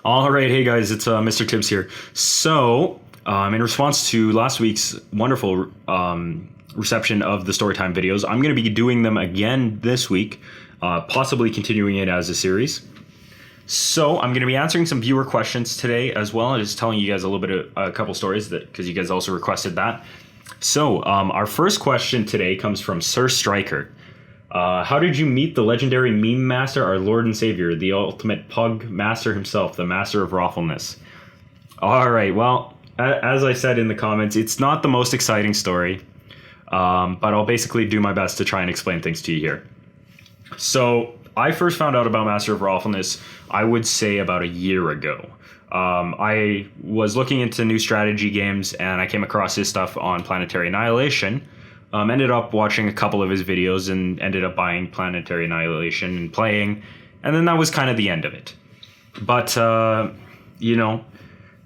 All right, hey guys, it's Mr. Tibbs here. So, in response to last week's wonderful reception of the Storytime videos, I'm going to be doing them again this week, possibly continuing it as a series. So, I'm going to be answering some viewer questions today as well, and just telling you guys a little bit of a couple stories because you guys also requested that. So, our first question today comes from Sir Striker. How did you meet the legendary meme master, our Lord and Savior, the ultimate pug master himself, the Masterofroflness? All right, well, as I said in the comments, it's not the most exciting story, but I'll basically do my best to try and explain things to you here. So I first found out about Masterofroflness, I would say about a year ago. I was looking into new strategy games, and I came across his stuff on Planetary Annihilation. Ended up watching a couple of his videos and ended up buying Planetary Annihilation and playing, and then that was kind of the end of it. But,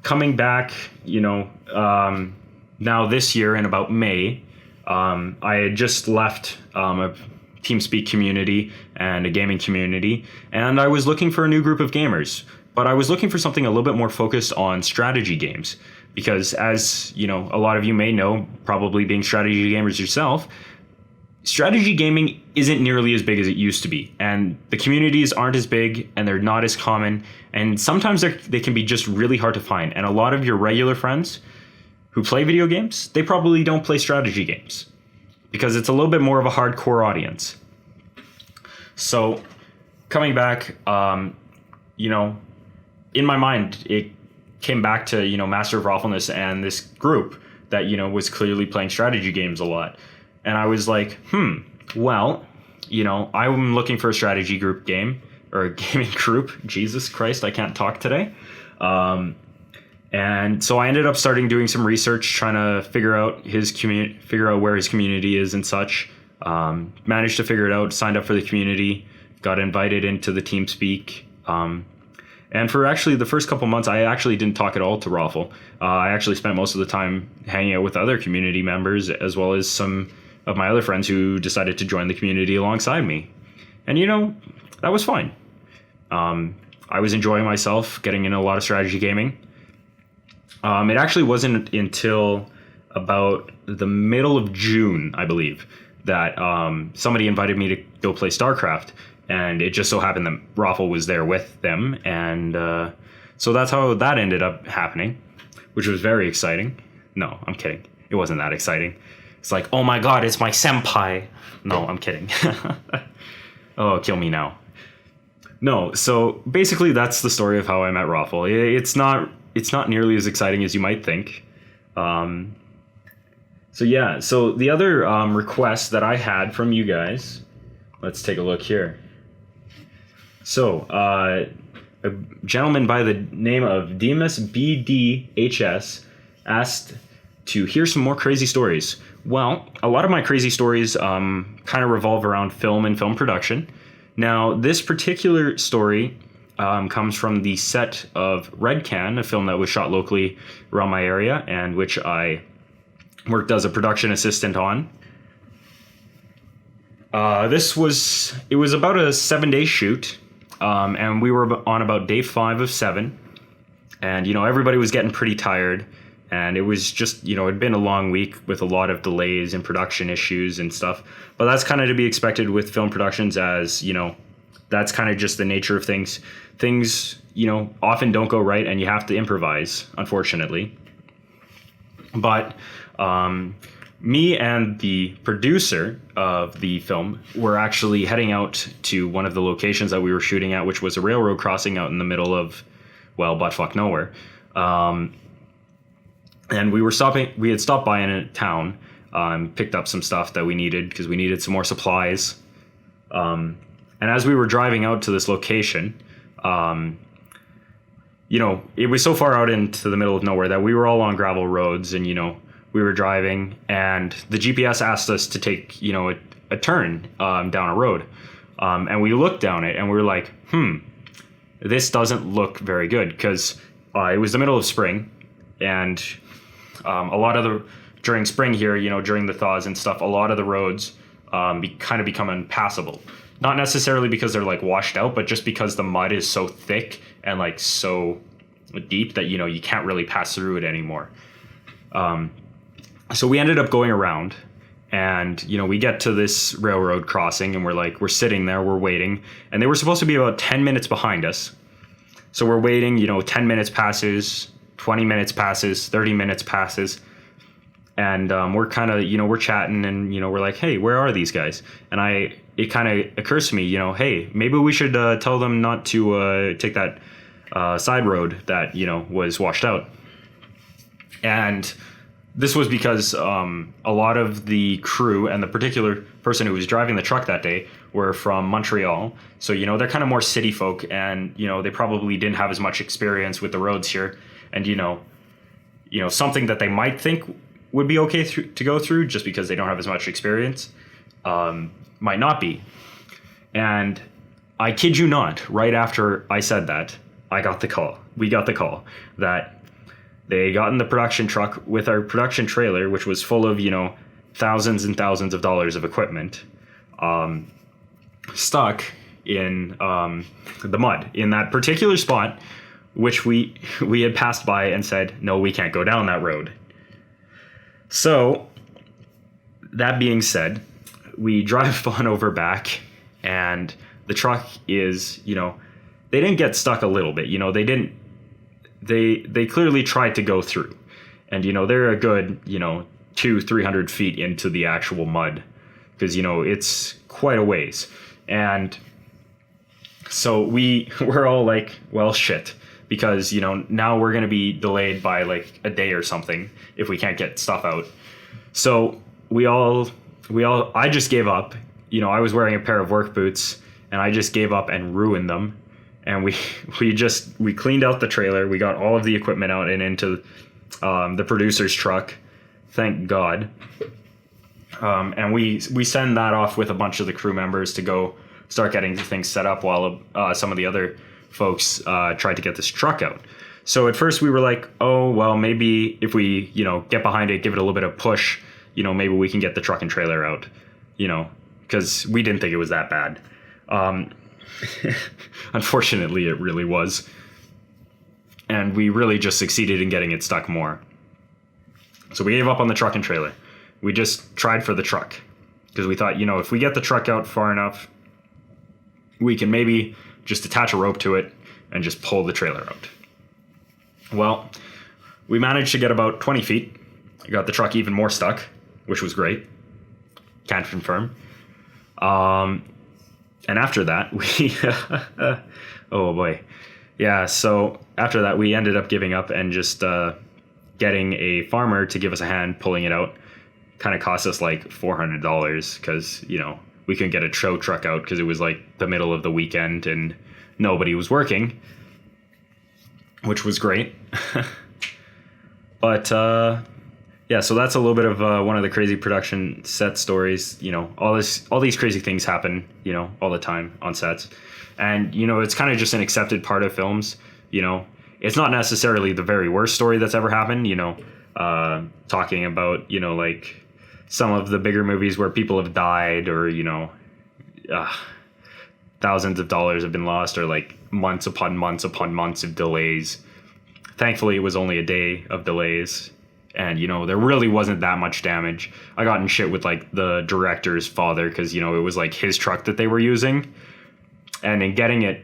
coming back, now this year in about May, I had just left a TeamSpeak community and a gaming community, and I was looking for a new group of gamers. But I was looking for something a little bit more focused on strategy games. Because as, a lot of you may know, probably being strategy gamers yourself, strategy gaming isn't nearly as big as it used to be. And the communities aren't as big, and they're not as common. And sometimes they can be just really hard to find. And a lot of your regular friends who play video games, they probably don't play strategy games. Because it's a little bit more of a hardcore audience. So, coming back, in my mind, it came back to, Masterofroflness and this group that, was clearly playing strategy games a lot. And I was like, well, I'm looking for a strategy group game or a gaming group. Jesus Christ, I can't talk today. And so I ended up doing some research, trying to figure out where his community is and such. Managed to figure it out, signed up for the community, got invited into the TeamSpeak. And for actually the first couple months, I actually didn't talk at all to Raffle. I actually spent most of the time hanging out with other community members, as well as some of my other friends who decided to join the community alongside me. And, that was fine. I was enjoying myself, getting into a lot of strategy gaming. It actually wasn't until about the middle of June, I believe, that somebody invited me to go play StarCraft. And it just so happened that Raffle was there with them. And so that's how that ended up happening, which was very exciting. No, I'm kidding. It wasn't that exciting. It's like, oh my God, it's my senpai. No, I'm kidding. Oh, kill me now. No, so basically that's the story of how I met Raffle. It's not nearly as exciting as you might think. So the other request that I had from you guys, let's take a look here. So, a gentleman by the name of Demas BDHS asked to hear some more crazy stories. Well, a lot of my crazy stories kind of revolve around film and film production. Now, this particular story comes from the set of Red Can, a film that was shot locally around my area and which I worked as a production assistant on. It was about a 7-day shoot, and we were on about day 5 of 7, and, everybody was getting pretty tired, and it was just, it'd been a long week with a lot of delays and production issues and stuff, but that's kind of to be expected with film productions as, that's kind of just the nature of things. Things, often don't go right, and you have to improvise, unfortunately. But, me and the producer of the film were actually heading out to one of the locations that we were shooting at, which was a railroad crossing out in the middle of, buttfuck nowhere. And we had stopped by in a town, picked up some stuff that we needed because we needed some more supplies. And as we were driving out to this location, it was so far out into the middle of nowhere that we were all on gravel roads, and, we were driving, and the GPS asked us to take, a turn down a road. And we looked down it, and we were like, this doesn't look very good, because it was the middle of spring, and a lot of during spring here, during the thaws and stuff, a lot of the roads kind of become impassable. Not necessarily because they're like washed out, but just because the mud is so thick and like so deep that you can't really pass through it anymore. So we ended up going around, and we get to this railroad crossing, and we're sitting there, we're waiting, and they were supposed to be about 10 minutes behind us. So we're waiting, 10 minutes passes, 20 minutes passes, 30 minutes passes. And we're kind of, we're chatting, and, we're like, hey, where are these guys? And it kind of occurs to me, hey, maybe we should tell them not to take that side road that, was washed out. And this was because a lot of the crew and the particular person who was driving the truck that day were from Montreal. So, they're kind of more city folk, and, they probably didn't have as much experience with the roads here. And, something that they might think would be okay to go through just because they don't have as much experience might not be. And I kid you not, right after I said that, we got the call that they got in the production truck with our production trailer, which was full of, thousands and thousands of dollars of equipment, stuck in the mud in that particular spot, which we had passed by and said, no, we can't go down that road. So, that being said, we drive on over back, and the truck is, they didn't get stuck a little bit, they clearly tried to go through, and, they're a good, 200-300 feet into the actual mud, because, it's quite a ways. And so we're all like, well, shit. Because, now we're going to be delayed by like a day or something if we can't get stuff out. So I just gave up. I was wearing a pair of work boots, and I just gave up and ruined them. And we cleaned out the trailer. We got all of the equipment out and into the producer's truck. Thank God. And we send that off with a bunch of the crew members to go start getting things set up while some of the other folks tried to get this truck out. So at first we were like, oh, well, maybe if we, get behind it, give it a little bit of push, maybe we can get the truck and trailer out, because we didn't think it was that bad. Unfortunately, it really was. And we really just succeeded in getting it stuck more. So we gave up on the truck and trailer. We just tried for the truck, because we thought, if we get the truck out far enough, we can maybe just attach a rope to it and just pull the trailer out. Well, we managed to get about 20 feet. I got the truck even more stuck, which was great. Can't confirm. And after that, we... oh, boy. Yeah, so after that, we ended up giving up and just getting a farmer to give us a hand pulling it out. Kind of cost us like $400 because, we couldn't get a tow truck out because it was like the middle of the weekend and nobody was working, which was great. But yeah, so that's a little bit of one of the crazy production set stories. All these crazy things happen, all the time on sets. And, it's kind of just an accepted part of films. It's not necessarily the very worst story that's ever happened, talking about, like some of the bigger movies where people have died or, thousands of dollars have been lost or like months upon months upon months of delays. Thankfully, it was only a day of delays. And, there really wasn't that much damage. I got in shit with like the director's father because, it was like his truck that they were using. And in getting it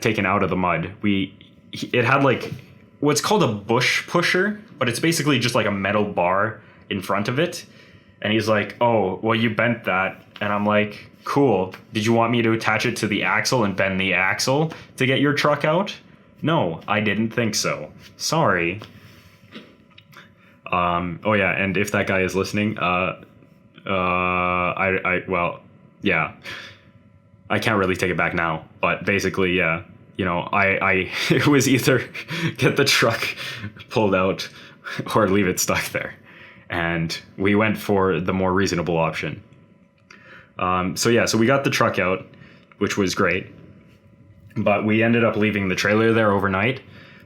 taken out of the mud, it had like what's called a bush pusher, but it's basically just like a metal bar in front of it. And he's like, oh, well, you bent that. And I'm like, cool. Did you want me to attach it to the axle and bend the axle to get your truck out? No, I didn't think so. Sorry. Oh yeah, and if that guy is listening, well, yeah, I can't really take it back now, but basically, yeah, it was either get the truck pulled out or leave it stuck there. And we went for the more reasonable option. So we got the truck out, which was great. but we ended up leaving the trailer there overnight.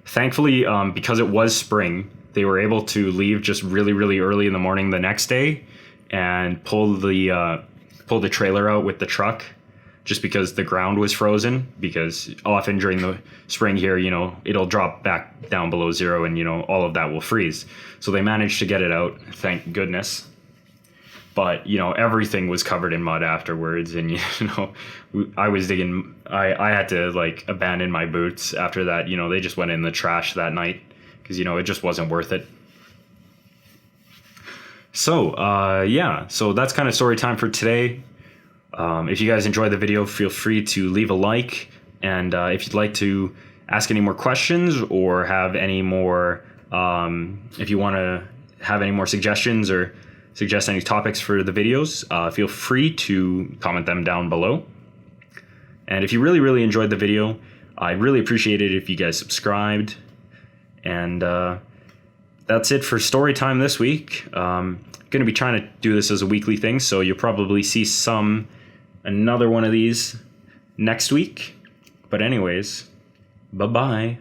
Thankfully, because it was spring, they were able to leave just really, really early in the morning the next day and pull the trailer out with the truck, just because the ground was frozen. Because often during the spring here, it'll drop back down below zero, and all of that will freeze. So they managed to get it out, thank goodness. But everything was covered in mud afterwards, and I was digging. I had to abandon my boots after that. They just went in the trash that night because it just wasn't worth it. So so that's kind of story time for today. If you guys enjoyed the video, feel free to leave a like, and if you'd like to ask any more questions or have any more, if you want to have any more suggestions or suggest any topics for the videos, feel free to comment them down below. And if you really, really enjoyed the video, I'd really appreciate it if you guys subscribed. And that's it for story time this week. Going to be trying to do this as a weekly thing, so you'll probably see another one of these next week. But anyways, bye-bye.